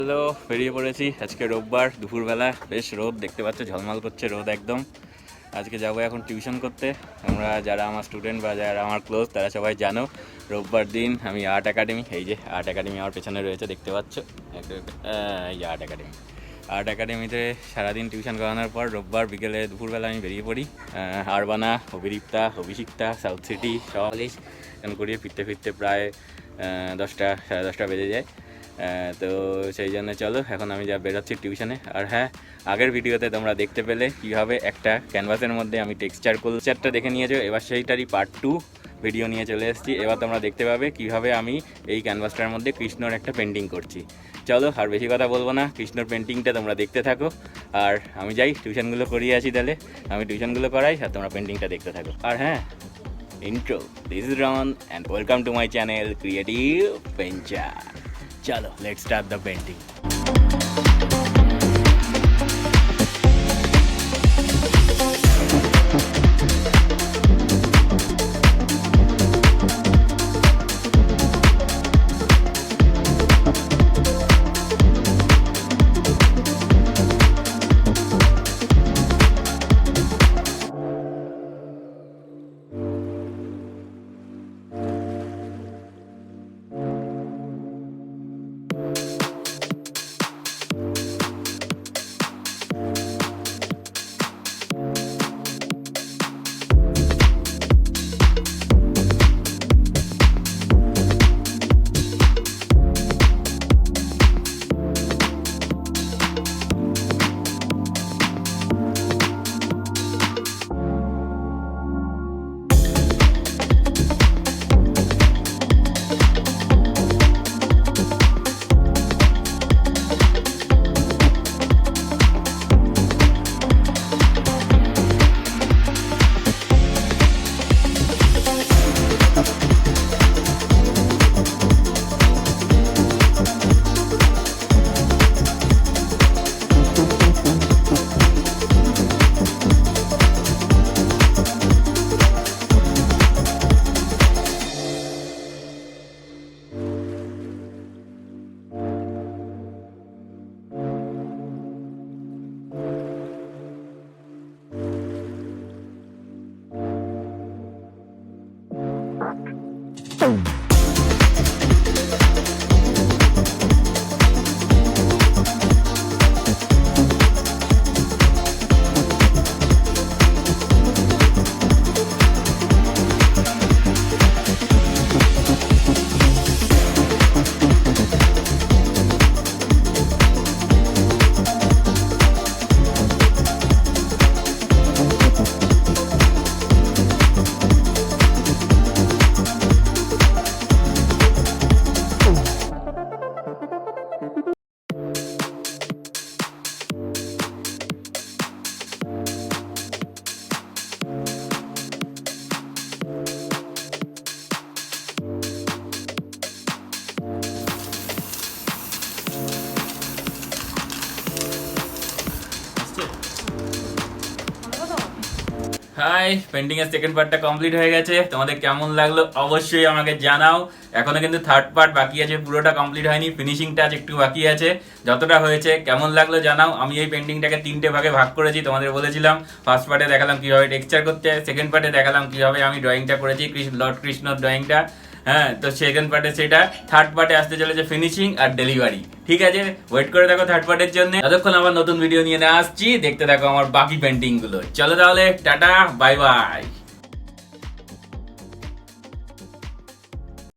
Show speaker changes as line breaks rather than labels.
Hello, বেরিয়ে পড়েছি। আজকে রোববার দুপুরবেলা, বেশ রোদ দেখতে পাচ্ছ, ঝলমল করছে রোদ একদম। আজকে যাবো এখন টিউশন করতে। আমরা যারা আমার স্টুডেন্ট বা যারা আমার ক্লোজ তারা সবাই জানো, রোববার দিন আমি আর্ট একাডেমি, এই যে আর্ট একাডেমি আমার পেছনে রয়েছে দেখতে পাচ্ছ, এই যে আর্ট একাডেমিতে সারাদিন টিউশন করানোর পর রোববার বিকেলে দুপুরবেলা আমি বেরিয়ে পড়ি আরবানা, অভিরিপ্তা, অভিষিক্তা, সাউথ সিটি সব এখন করিয়ে ফিরতে ফিরতে প্রায় 10টা সাড়ে 10টা বেজে যায়। তো সেই জন্য চলো এখন আমি যা বেরোচ্ছি টিউশনে। আর হ্যাঁ, আগের ভিডিওতে তোমরা দেখতে পেলে কীভাবে একটা ক্যানভাসের মধ্যে আমি কালচারটা দেখে নিয়েছো, এবার সেইটারই পার্ট 2 ভিডিও নিয়ে চলে এসেছি। এবার তোমরা দেখতে পাবে কীভাবে আমি এই ক্যানভাসটার মধ্যে কৃষ্ণর একটা পেন্টিং করছি। চলো আর বেশি কথা বলবো না, কৃষ্ণর পেন্টিংটা তোমরা দেখতে থাকো আর আমি যাই টিউশনগুলো করিয়ে আসি। তাহলে আমি টিউশনগুলো করাই আর তোমরা পেন্টিংটা দেখতে থাকো। আর হ্যাঁ, intro, this is Ron and welcome to my channel Creative Venture. Chalo, let's start the painting. Hi, painting এর সেকেন্ড পার্টটা কমপ্লিট হয়ে গেছে। তোমাদের কেমন লাগলো অবশ্যই আমাকে জানাও। এখনো কিন্তু থার্ড পার্ট বাকি আছে, পুরোটা কমপ্লিট হয়নি, ফিনিশিং টাচ একটু বাকি আছে। যতটা হয়েছে কেমন লাগলো জানাও। আমি এই পেন্টিংটাকে 3টে ভাগে ভাগ করেছি, তোমাদের বলেছিলাম। ফার্স্ট পার্টে দেখালাম কিভাবে টেক্সচার করতে, সেকেন্ড পার্টে দেখালাম কিভাবে আমি ড্রয়িংটা করেছি, লর্ড কৃষ্ণর ড্রয়িংটা। হ্যাঁ, তো সেকেন্ড পার্টে সেটা, থার্ড পার্টে আসতে চলেছে ফিনিশিং আর ডেলিভারি। ঠিক আছে, ওয়েট করে দেখো থার্ড পার্টের জন্য। ততক্ষণ আবার নতুন ভিডিও নিয়ে আসছি, দেখতে থাকো আমার বাকি পেন্টিং গুলো। চলো তাহলে, টাটা, বাই বাই।